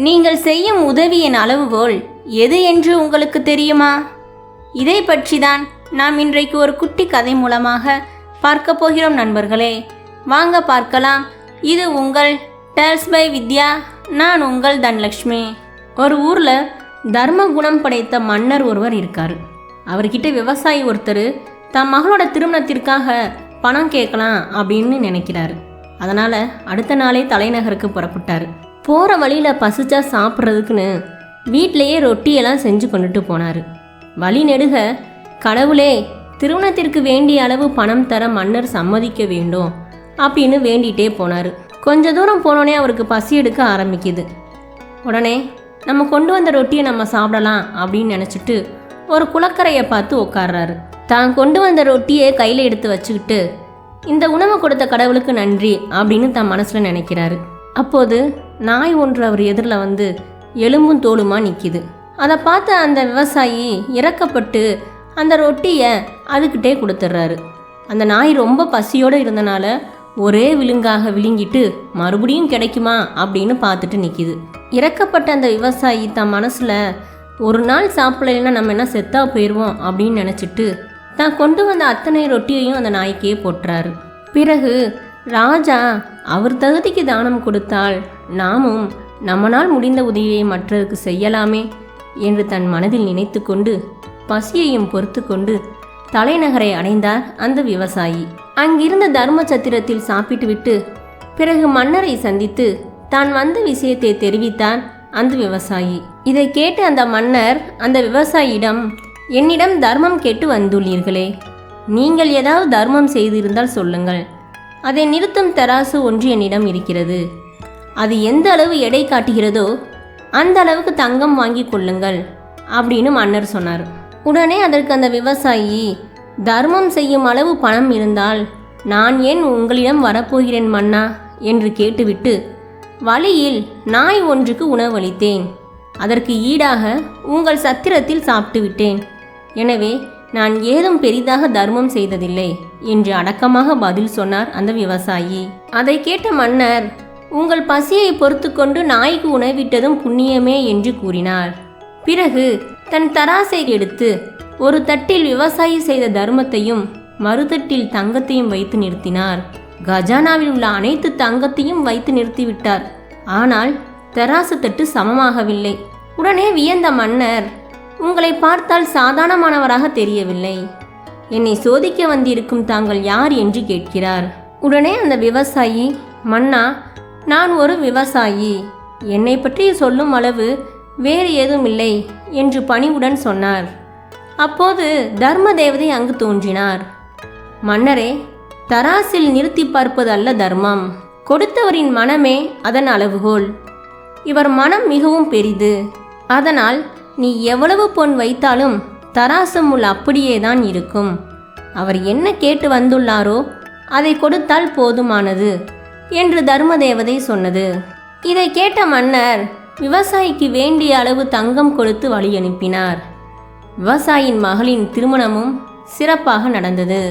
நீங்கள் செய்யும் உதவியின் அளவுகோல் எது என்று உங்களுக்கு தெரியுமா? இதை பற்றிதான் நாம் இன்றைக்கு ஒரு குட்டி கதை மூலமாக பார்க்க போகிறோம் நண்பர்களே. வாங்க பார்க்கலாம். இது உங்கள் டேல்ஸ் பை வித்யா. நான் உங்கள் தனலக்ஷ்மி. ஒரு ஊரில் தர்ம குணம் படைத்த மன்னர் ஒருவர் இருக்கார். அவர்கிட்ட விவசாயி ஒருத்தர் தன் மகளோட திருமணத்திற்காக பணம் கேட்கலாம் அப்படின்னு நினைக்கிறாரு. அதனால் அடுத்த நாளே தலைநகருக்கு புறப்பட்டார். போகிற வழியில் பசிச்சா சாப்பிட்றதுக்குன்னு வீட்டிலையே ரொட்டியெல்லாம் செஞ்சு கொண்டுட்டு போனார். வழி நெடுக, கடவுளே, திருமணத்திற்கு வேண்டிய அளவு பணம் தர மன்னர் சம்மதிக்க வேண்டும் அப்படின்னு வேண்டிகிட்டே போனார். கொஞ்ச தூரம் போனோடனே அவருக்கு பசி எடுக்க ஆரம்பிக்குது. உடனே நம்ம கொண்டு வந்த ரொட்டியை நம்ம சாப்பிடலாம் அப்படின்னு நினச்சிட்டு ஒரு குளக்கரையை பார்த்து உட்கார்றாரு. தான் கொண்டு வந்த ரொட்டியை கையில் எடுத்து வச்சுக்கிட்டு இந்த உணவை கொடுத்த கடவுளுக்கு நன்றி அப்படின்னு தன் மனசில் நினைக்கிறாரு. அப்போது நாய் ஒன்று அவர் எதிரில் வந்து எலும்பும் தோலுமா நிற்கிது. அதை பார்த்து அந்த விவசாயி இறக்கப்பட்டு அந்த ரொட்டியை அதுக்கிட்டே கொடுத்துட்றாரு. அந்த நாய் ரொம்ப பசியோடு இருந்தனால ஒரே விழுங்காக விழுங்கிட்டு மறுபடியும் கிடைக்குமா அப்படின்னு பார்த்துட்டு நிற்கிது. இறக்கப்பட்ட அந்த விவசாயி தன் மனசில் ஒரு நாள் சாப்பிடலைன்னா நம்ம என்ன செத்தா போயிடுவோம் அப்படின்னு நினச்சிட்டு தான் கொண்டு வந்த அத்தனை ரொட்டியையும் அந்த நாய்க்கே போட்டுறாரு. பிறகு ராஜா அவர் தகுதிக்கு தானம் கொடுத்தால் நாமும் நம்மளால் முடிந்த உதவியை மற்றவருக்கு செய்யலாமே என்று தன் மனதில் நினைத்து கொண்டு பசியையும் பொறுத்து கொண்டு தலைநகரை அடைந்தார் அந்த விவசாயி. அங்கிருந்த தர்ம சத்திரத்தில் சாப்பிட்டு விட்டு பிறகு மன்னரை சந்தித்து தான் வந்த விஷயத்தை தெரிவித்தார் அந்த விவசாயி. இதை கேட்டு அந்த மன்னர் அந்த விவசாயியிடம், என்னிடம் தர்மம் கேட்டு வந்துள்ளீர்களே, நீங்கள் ஏதாவது தர்மம் செய்திருந்தால் சொல்லுங்கள். அதை நிறுத்தும் தராசு ஒன்று என்னிடம் இருக்கிறது. அது எந்த அளவு எடை காட்டுகிறதோ அந்த அளவுக்கு தங்கம் வாங்கி கொள்ளுங்கள் அப்படின்னு மன்னர் சொன்னார். உடனே அதற்கு அந்த விவசாயி, தர்மம் செய்யும் அளவு பணம் இருந்தால் நான் ஏன் உங்களிடம் வரப்போகிறேன் மன்னா என்று கேட்டுவிட்டு, வழியில் நாய் ஒன்றுக்கு உணவளித்தேன், அதற்கு ஈடாக உங்கள் சத்திரத்தில் சாப்பிட்டு விட்டேன், எனவே நான் ஏதும் பெரிதாக தர்மம் செய்ததில்லை என்று அடக்கமாக பதில் சொன்னார் அந்த விவசாயி. அதை கேட்ட மன்னர், உங்கள் பசியை பொறுத்து கொண்டு நாய்க்கு உணவிட்டதும் புண்ணியமே என்று கூறினார். பிறகு தன் தராசை எடுத்து ஒரு தட்டில் விவசாயி செய்த தர்மத்தையும் மறுதட்டில் தங்கத்தையும் வைத்து நிறுத்தினார். கஜானாவில் உள்ள அனைத்து தங்கத்தையும் வைத்து நிறுத்திவிட்டார். ஆனால் தராசு தட்டு சமமாகவில்லை. உடனே வியந்த மன்னர், உங்களை பார்த்தால் சாதாரணமானவராக தெரியவில்லை, என்னை சோதிக்க வந்திருக்கும் தாங்கள் யார் என்று கேட்கிறார். உடனே அந்த விவசாயி, மன்னா, நான் ஒரு விவசாயி, என்னை பற்றி சொல்லும் அளவு வேறு ஏதும் இல்லை என்று பணிவுடன் சொன்னார். அப்போது தர்ம தேவதை அங்கு தோன்றினார். மன்னரே, தராசில் நிறுத்தி பார்ப்பது அல்ல தர்மம், கொடுத்தவரின் மனமே அதன் அளவுகோல். இவர் மனம் மிகவும் பெரிது, அதனால் நீ எவ்வளவு பொன் வைத்தாலும் தராசு முள் அப்படியே தான் இருக்கும். அவர் என்ன கேட்டு வந்துள்ளாரோ அதை கொடுத்தால் போதுமானது என்று தர்ம தேவதை சொன்னது. இதை கேட்ட மன்னர் விவசாயிக்கு வேண்டிய அளவு தங்கம் கொடுத்து வழி அனுப்பினார். விவசாயியின் மகளின் திருமணமும் சிறப்பாக நடந்தது.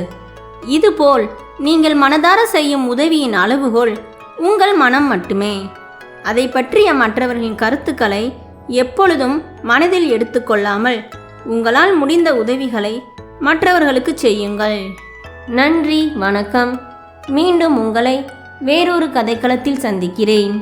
இதுபோல் நீங்கள் மனதார செய்யும் உதவியின் அளவுகோல் உங்கள் மனம் மட்டுமே. அதை பற்றிய மற்றவர்களின் கருத்துக்களை எப்பொழுதும் மனதில் எடுத்துக்கொள்ளாமல் உங்களால் முடிந்த உதவிகளை மற்றவர்களுக்கு செய்யுங்கள். நன்றி, வணக்கம். மீண்டும் உங்களை வேறொரு கதைக்களத்தில் சந்திக்கிறேன்.